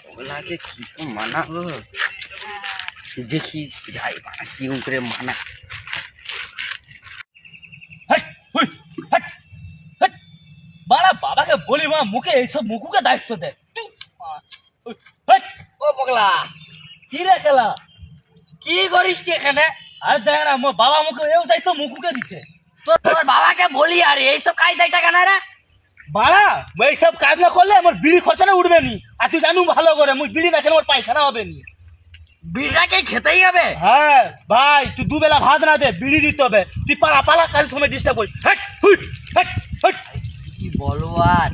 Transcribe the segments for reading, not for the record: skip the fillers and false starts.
ওগুলাকে কি মানাবো দেখি যাই কি করে মানা। বাড়া বাবাকে বলি মা মুখে এইসব মুখুকে দায়িত্ব দে। ও পগলা কি রে খেলা কি করিস তুই এখানে? আরে দেখ না মোর বাবা মুখে এও দায়িত্ব মুখুকে দিছে। তো তোর বাবাকে বলি আর এইসব কাজ দায়িত্ব কেন রে? বাড়া এইসব কাজ না করলে আমার বিড়ি খরচাটা উঠবে নি। আর তুই জানু ভালো করে মুই বিড়ি না খেলে আমার পায়খানা হবে নি। বিড়িটাকে খেতেই হবে। হ্যাঁ ভাই তুই দুবেলা ভাত না দে বিড়ি দিতে হবে। তুই পালা পালা কাজ সময় ডিস্টার্ব করিস। কি বলো আর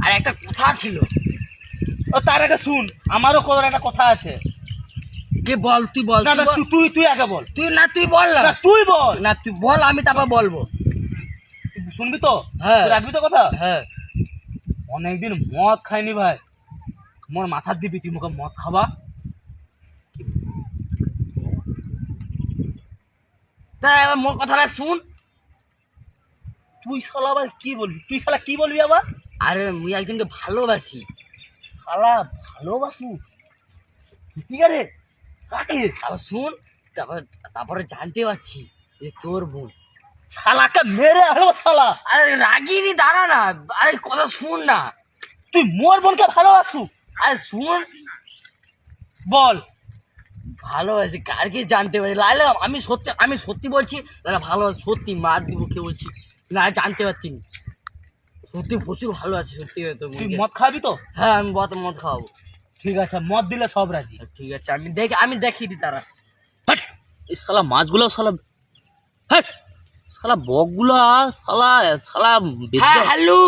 আর একটা কথা ছিল। ও তার আগে শুন আমারও কোন একটা কথা আছে। কে বল? তুই বল। না তুই তুই আগে বল। তুই বল না। তুই বল না তুই বল, আমি তারপর বলবো। শুনবি তো? হ্যাঁ। রাখবি তো কথা? হ্যাঁ। অনেকদিন মদ খাইনি ভাই, মোর মাথার দিবি তুই মুখে মদ খাবা। তাই এবার মোর কথাটা শুন। তুই শালা আবার কি বলবি? তুই শালা কি বলবি আবার? আরে মুই একজনকে ভালোবাসি। শালা ভালোবাসু? ঠিক আছে কাকে? তারপর শুন, তারপরে জানতে পারছি যে তোর বোন। শালাকে মেরে হলো শালা। আরে রাগিনি, দাঁড়া না। আরে কথা শুন না। তুই মোর বোনকে ভালোবাসু? আরে শুন, বল। ভালোবাসি কারকে জানতে পারি লাইলা? আমি সত্যি বলছি লাইলা, ভালোবাসি সত্যি। মার দিব কে বলছি না, জানতে পারতি সত্যি প্রচুর ভালোবাসি সত্যি। তুই মদ খাবি তো? হ্যাঁ আমি মদ খাওয়াবো। ঠিক আছে মদ দিলে সব রাজি। ঠিক আছে আমি দেখিয়ে দিই তারা। এই শালা মাছগুলো শালা শালা বকগুলা শালা শালা। হ্যাঁ হ্যালো।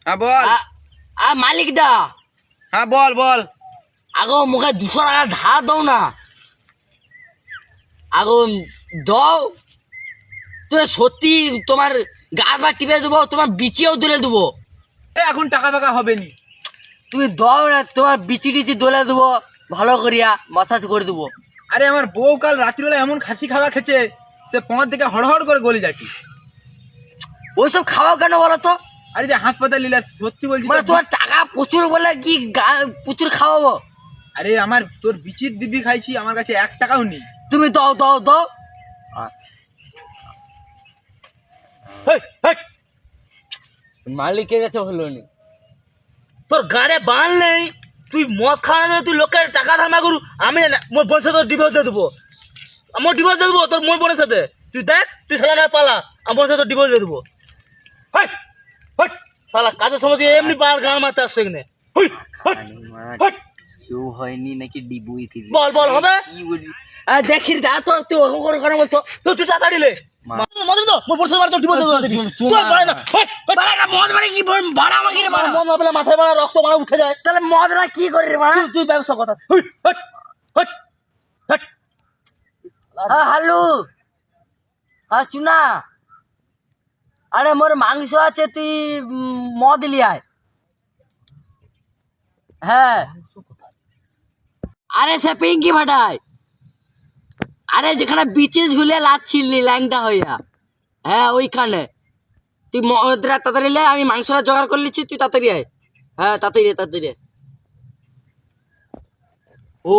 হ্যাঁ বল। মালিক দা। হ্যাঁ বল বল। আগো মুখে 200 টাকা ধার দাও না। আগো দাও। তুমি সত্যি তোমার গা বা টিপে দেবো, তোমার বিচিও তুলে দেবো। এখন টাকা ফাঁকা হবে নি। তুমি দাও না, তোমার বিচি টিচি দোলে দেবো, ভালো করিয়া মাসাজ করে দেবো। আরে আমার বউ কাল রাত্রিবেলা এমন খাসি খাওয়া খেছে, সে পথ থেকে হড়হড় করে গলি যাচ্ছি। ওইসব খাওয়াও কেন বলো তো? আরে যে হাসপাতাল নিলে সত্যি বলছি মানে তোমার টাকা প্রচুর বলে কি প্রচুর খাওয়াবো? আরে আমার তোর বিচির দিব্যি খাইছি, আমার কাছে 1 টাকাও নেই। তুমি দাও দাও দাও। মালিকের কাছে হলো নি। তোর গাড়ে বান নেই, তুই মদ খাওয়া নেই, তুই লোকের টাকা ধামা করু। আমি মোর বোনের সাথে ডিভোর্স দিয়ে দেবো। আমার ডিভোর্স দিয়ে দেবো তোর মোর বোনের সাথে। তুই দেখ তুই শালা না পালা, আমার সাথে ডিভোর্স দিয়ে দেবো। শালা কাজের সময় দিয়ে এমনি পার গান মারতে আসছে এখানে। কেউ হয়নি নাকি ডিবুই থেকে। বল বল হবে কি বলবি? দেখি দা তো তুই ওরকম করে করে বলতো। তুই তাড়াতাড়ি লে মদ তো মোর বোনের সাথে তোর ডিভোর্স দিয়ে দিবি। তুই পারে না মদ মানে কি ভাড়া আমাকে রে ভাড়া? মদ না পেলে মাথায় মারা রক্ত মারা উঠে যায়। তাহলে মদরা কি করে রে ভাড়া? তুই ব্যবসা কথা। হ্যাঁ হ্যালো। হ্যাঁ চুনা, আরে মোর মাংস আছে, তুই মদ লিয়ে আয়। হ্যাঁ আরে সে পিঙ্কি ভাটায়, আরে যেখানে বিচে ঝুলে লাচ্ছিলি ল্যাংটা হইয়া, হ্যাঁ ওইখানে। তুই মদরা তাড়াতাড়ি লে, আমি মাংসটা জোগাড় করে নিচ্ছি, তুই তাড়াতাড়ি আয়। হ্যাঁ তাড়াতাড়ি আয়। ও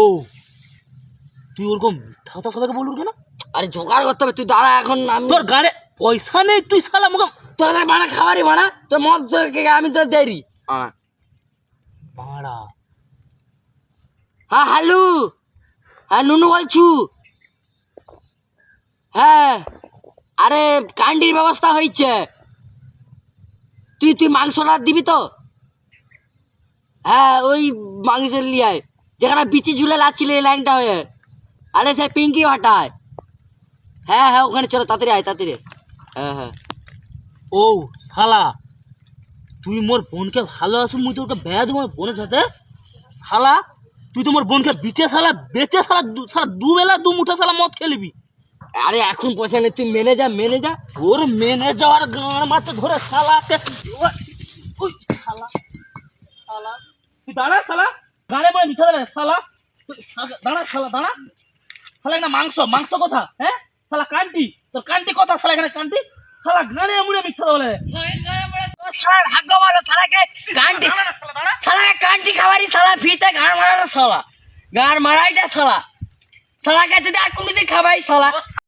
তুই ওরকম মিথ্যা সবাইকে বলবি কেন? আরে জোগাড় করতে হবে, তুই দাঁড়া এখন। আমি তোর গাড়ে পয়সা নেই, তুই শালা মুখে তোর ভাড়া খাবারই ভাড়া, তোর মদ আমি তো দেরি। ভাড়া। হ্যাঁ হ্যালো। হ্যাঁ নুনু বলছু। হ্যাঁ আরে ক্যান্ডির ব্যবস্থা হয়েছে, তুই মাংসটা দিবি তো? হ্যাঁ ওই মাংসের লিয়ায় যেখানে বিচি ঝুলে লাচ্ছিল এই লাইনটা হয়ে। আরে সে পিঙ্কি ভাটায়। হ্যাঁ হ্যাঁ ওখানে চলো, তাড়াতাড়ি আয় তাড়াতাড়ি। হ্যাঁ হ্যাঁ। ও শালা তুই মোর বোনকে ভালোবাসু, মুই তো ওটা বেয়া দেবো বোনের সাথে। শালা তুই তো মোর বোনকে বিচে শালা বেচে শালা শালা দুবেলা 2 মুঠা শালা মদ খেলিবি। আরে এখন পয়সা নেই, তুই মেনে যা। ওর মেনে যাওয়ার গাঁড় মাথা ধরে শালাকে। ওই শালা শালা তুই দাঁড়া শালা, গাড়ে পড়ে মিঠা দাঁড়া শালা। দাঁড়া শালা দাঁড়া। শালা না মাংস কথা। হ্যাঁ শালা কান্তি, তোর কান্তি কথা শালা এখানে কান্তি। শালা গাড়ে মুড়ে মিথ্যা বলে। ভাগ্য ভালো শালাকে কান্টি। গ্যারান্টি খাবারই শালা ফিতে গাড় মারার শালা গাড় মারাইটা শালা শালাকে যদি আর কোনোদিন খাবাই শালা